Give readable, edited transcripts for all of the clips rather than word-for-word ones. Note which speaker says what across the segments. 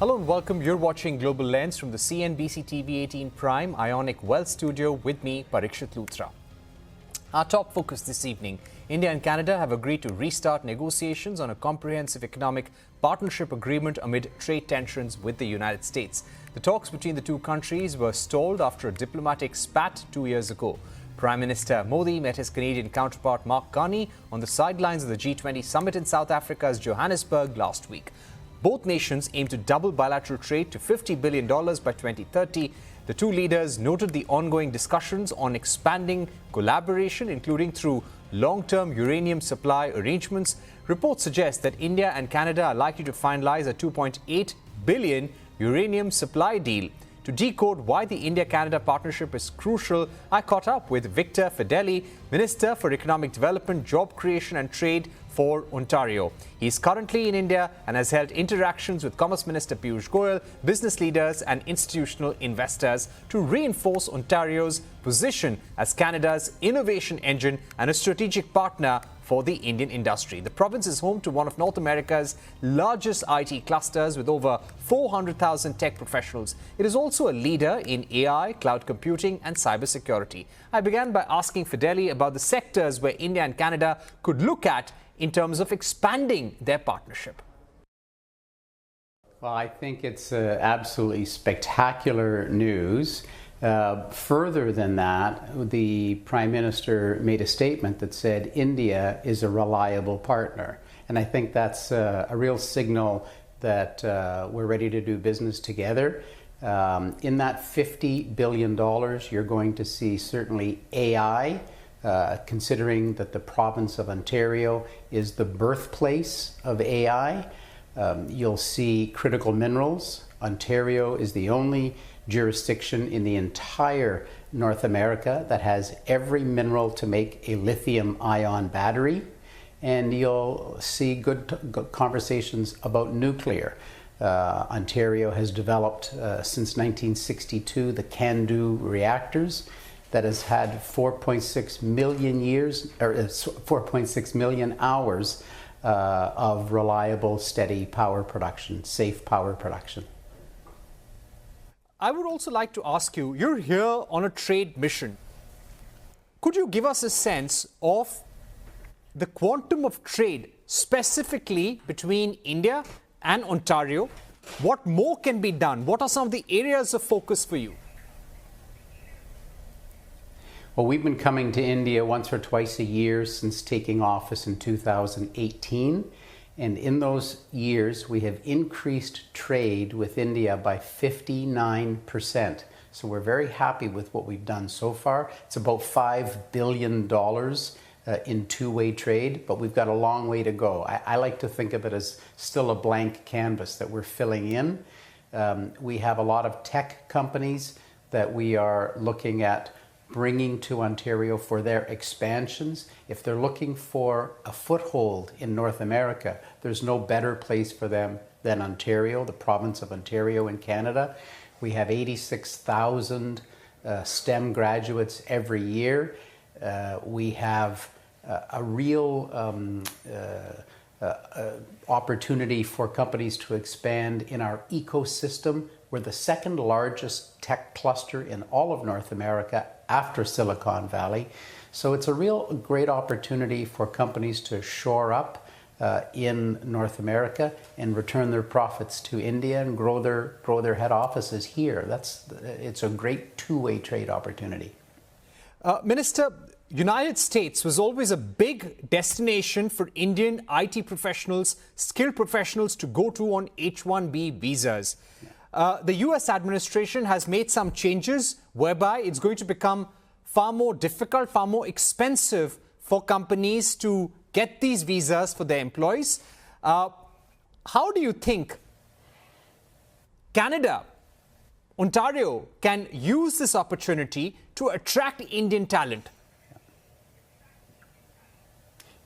Speaker 1: Hello and welcome. You're watching Global Lens from the CNBC-TV18 Prime Ionic Wealth Studio with me, Parikshit Luthra. Our top focus this evening: India and Canada have agreed to restart negotiations on a comprehensive economic partnership agreement amid trade tensions with the United States. The talks between the two countries were stalled after a diplomatic spat 2 years ago. Prime Minister Modi met his Canadian counterpart Mark Carney on the sidelines of the G20 summit in South Africa's Johannesburg last week. Both nations aim to double bilateral trade to $50 billion by 2030. The two leaders noted the ongoing discussions on expanding collaboration, including through long-term uranium supply arrangements. Reports suggest that India and Canada are likely to finalize a $2.8 billion uranium supply deal. To decode why the India-Canada partnership is crucial, I caught up with Victor Fedeli, Minister for Economic Development, Job Creation and Trade for Ontario. He is currently in India and has held interactions with Commerce Minister Piyush Goyal, business leaders and institutional investors to reinforce Ontario's position as Canada's innovation engine and a strategic partner for the Indian industry. The province is home to one of North America's largest IT clusters with over 400,000 tech professionals. It is also a leader in AI, cloud computing and cybersecurity. I began by asking Fedeli about the sectors where India and Canada could look at in terms of expanding their partnership.
Speaker 2: Well, I think it's absolutely spectacular news. Further than that, the Prime Minister made a statement that said India is a reliable partner. And I think that's a real signal that we're ready to do business together. In that $50 billion, you're going to see certainly AI, considering that the province of Ontario is the birthplace of AI. You'll see critical minerals. Ontario is the only jurisdiction in the entire North America that has every mineral to make a lithium-ion battery. And you'll see good conversations about nuclear. Ontario has developed since 1962 the CANDU reactors that has had 4.6 million hours of reliable, steady power production, safe power production.
Speaker 1: I would also like to ask you, you're here on a trade mission. Could you give us a sense of the quantum of trade specifically between India and Ontario? What more can be done? What are some of the areas of focus for you?
Speaker 2: Well, we've been coming to India once or twice a year since taking office in 2018. And in those years, we have increased trade with India by 59%. So we're very happy with what we've done so far. It's about $5 billion in two-way trade, but we've got a long way to go. I like to think of it as still a blank canvas that we're filling in. We have a lot of tech companies that we are looking at bringing to Ontario for their expansions. If they're looking for a foothold in North America, there's no better place for them than Ontario, the province of Ontario in Canada. We have 86,000 STEM graduates every year. We have a real opportunity for companies to expand in our ecosystem. We're the second largest tech cluster in all of North America after Silicon Valley. So it's a real great opportunity for companies to shore up in North America and return their profits to India and grow their head offices here. It's a great two-way trade opportunity.
Speaker 1: Minister, United States was always a big destination for Indian IT professionals, skilled professionals to go to on H-1B visas. The US administration has made some changes whereby it's going to become far more difficult, far more expensive for companies to get these visas for their employees. How do you think Canada, Ontario can use this opportunity to attract Indian talent?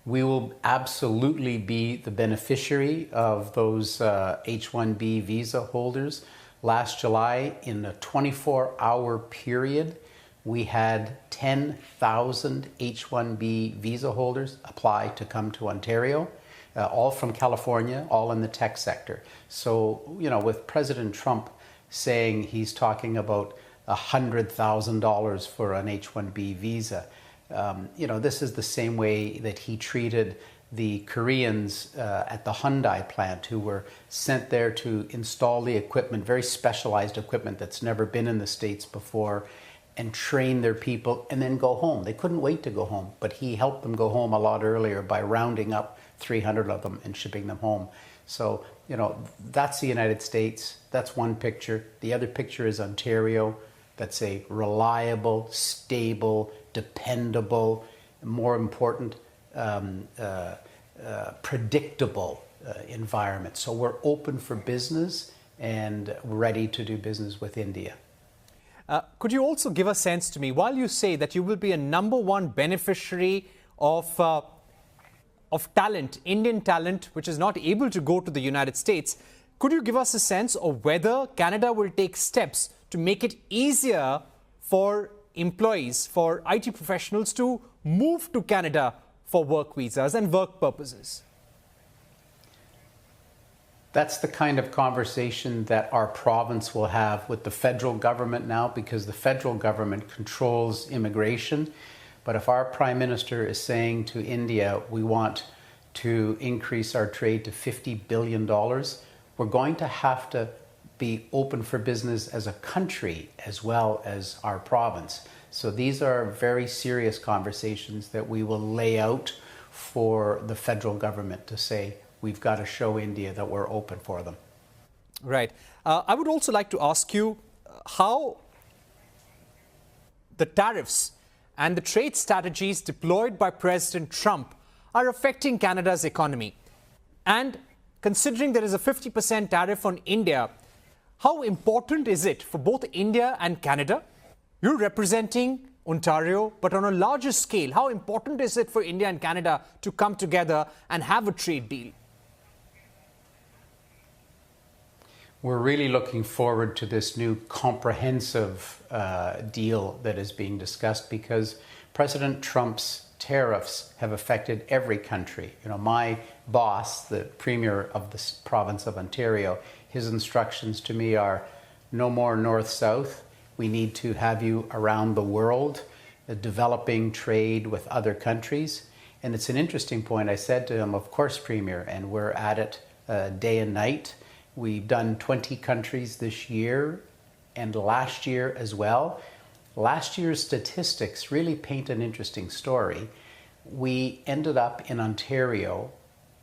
Speaker 2: We will absolutely be the beneficiary of those H-1B visa holders. Last July, in a 24-hour period, we had 10,000 H-1B visa holders apply to come to Ontario. all from California, all in the tech sector. So, with President Trump saying he's talking about $100,000 for an H-1B visa, this is the same way that he treated the Koreans at the Hyundai plant who were sent there to install the equipment, very specialized equipment that's never been in the States before, and train their people and then go home. They couldn't wait to go home, but he helped them go home a lot earlier by rounding up 300 of them and shipping them home. So, that's the United States. That's one picture. The other picture is Ontario. That's a reliable, stable, dependable, more important, predictable environment. So we're open for business and ready to do business with India.
Speaker 1: Could you also give a sense to me, while you say that you will be a number one beneficiary of talent, Indian talent, which is not able to go to the United States, could you give us a sense of whether Canada will take steps to make it easier for employees, for IT professionals to move to Canada for work visas and work purposes?
Speaker 2: That's the kind of conversation that our province will have with the federal government now, because the federal government controls immigration. But if our Prime Minister is saying to India, we want to increase our trade to $50 billion, we're going to have to be open for business as a country as well as our province. So these are very serious conversations that we will lay out for the federal government to say, we've got to show India that we're open for them.
Speaker 1: Right. I would also like to ask you how the tariffs and the trade strategies deployed by President Trump are affecting Canada's economy. And considering there is a 50% tariff on India, how important is it for both India and Canada? You're representing Ontario, but on a larger scale, how important is it for India and Canada to come together and have a trade deal?
Speaker 2: We're really looking forward to this new comprehensive deal that is being discussed, because President Trump's tariffs have affected every country. My boss, the Premier of the province of Ontario, his instructions to me are no more north-south. We need to have you around the world, developing trade with other countries. And it's an interesting point. I said to him, of course, Premier, and we're at it day and night. We've done 20 countries this year and last year as well. Last year's statistics really paint an interesting story. We ended up in Ontario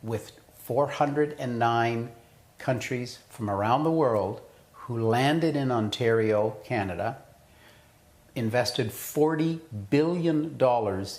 Speaker 2: with 409 countries from around the world who landed in Ontario, Canada, invested $40 billion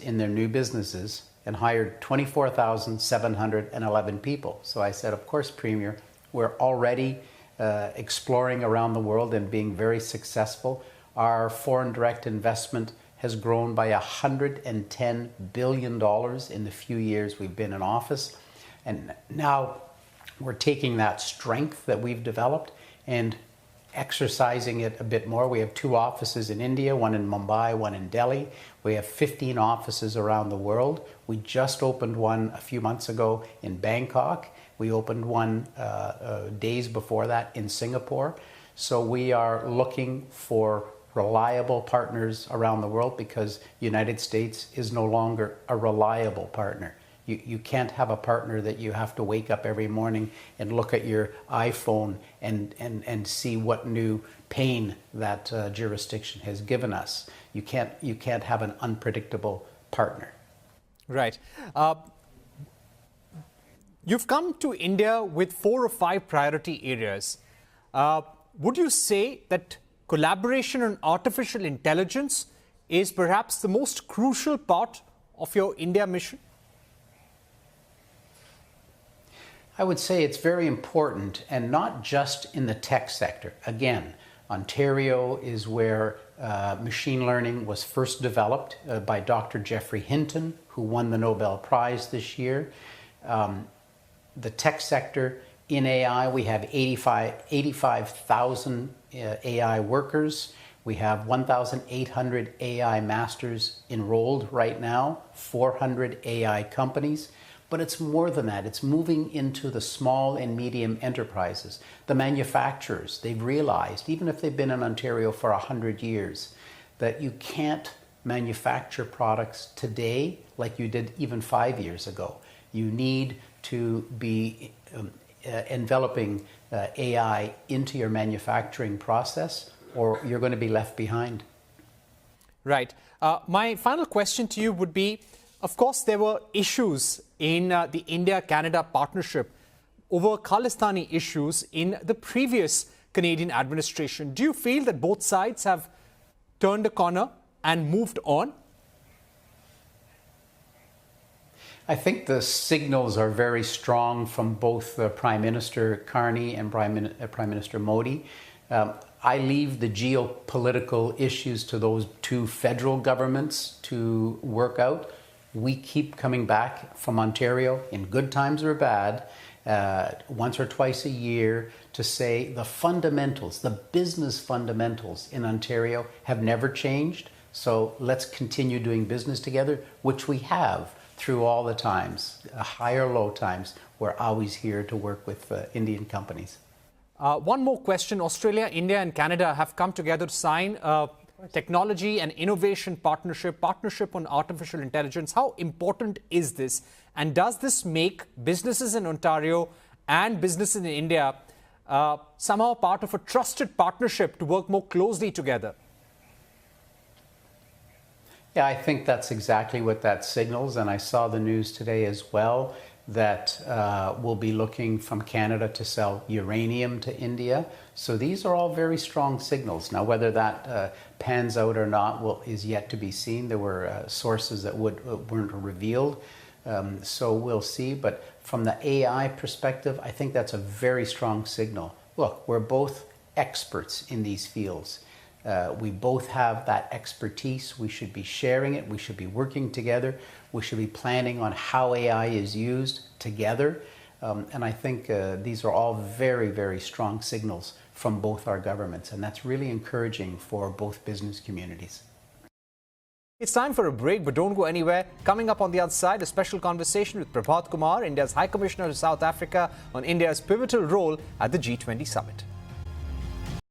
Speaker 2: in their new businesses, and hired 24,711 people. So I said, of course, Premier, we're already exploring around the world and being very successful. Our foreign direct investment has grown by $110 billion in the few years we've been in office. And now we're taking that strength that we've developed and exercising it a bit more. We have 2 offices in India, one in Mumbai, one in Delhi. We have 15 offices around the world. We just opened one a few months ago in Bangkok. We opened one days before that in Singapore. So we are looking for reliable partners around the world, because the United States is no longer a reliable partner. You can't have a partner that you have to wake up every morning and look at your iPhone and see what new pain that jurisdiction has given us. You can't have an unpredictable partner.
Speaker 1: Right. You've come to India with 4 or 5 priority areas. Would you say that collaboration on artificial intelligence is perhaps the most crucial part of your India mission?
Speaker 2: I would say it's very important, and not just in the tech sector. Again, Ontario is where machine learning was first developed by Dr. Geoffrey Hinton, who won the Nobel Prize this year. The tech sector in AI, we have 85,000 AI workers. We have 1,800 AI masters enrolled right now, 400 AI companies. But it's more than that. It's moving into the small and medium enterprises. The manufacturers, they've realized, even if they've been in Ontario for 100 years, that you can't manufacture products today like you did even 5 years ago. You need to be enveloping AI into your manufacturing process, or you're going to be left behind.
Speaker 1: Right. My final question to you would be, of course, there were issues in the India-Canada partnership over Khalistani issues in the previous Canadian administration. Do you feel that both sides have turned a corner and moved on?
Speaker 2: I think the signals are very strong from both Prime Minister Carney and Prime Minister Modi. I leave the geopolitical issues to those two federal governments to work out. We keep coming back from Ontario, in good times or bad, once or twice a year, to say the fundamentals, the business fundamentals in Ontario have never changed. So let's continue doing business together, which we have through all the times, high or low times. We're always here to work with Indian companies.
Speaker 1: One more question. Australia, India and Canada have come together to sign a technology and innovation partnership on artificial intelligence. How important is this? And does this make businesses in Ontario and businesses in India somehow part of a trusted partnership to work more closely together?
Speaker 2: Yeah, I think that's exactly what that signals. And I saw the news today as well that we'll be looking from Canada to sell uranium to India. So these are all very strong signals. Now, whether that pans out or not is yet to be seen. There were sources that weren't revealed. So we'll see. But from the AI perspective, I think that's a very strong signal. Look, we're both experts in these fields. We both have that expertise. We should be sharing it. We should be working together. We should be planning on how AI is used together. And I think these are all very, very strong signals from both our governments. And that's really encouraging for both business communities.
Speaker 1: It's time for a break, but don't go anywhere. Coming up on the other side, a special conversation with Prabhat Kumar, India's High Commissioner to South Africa, on India's pivotal role at the G20 summit.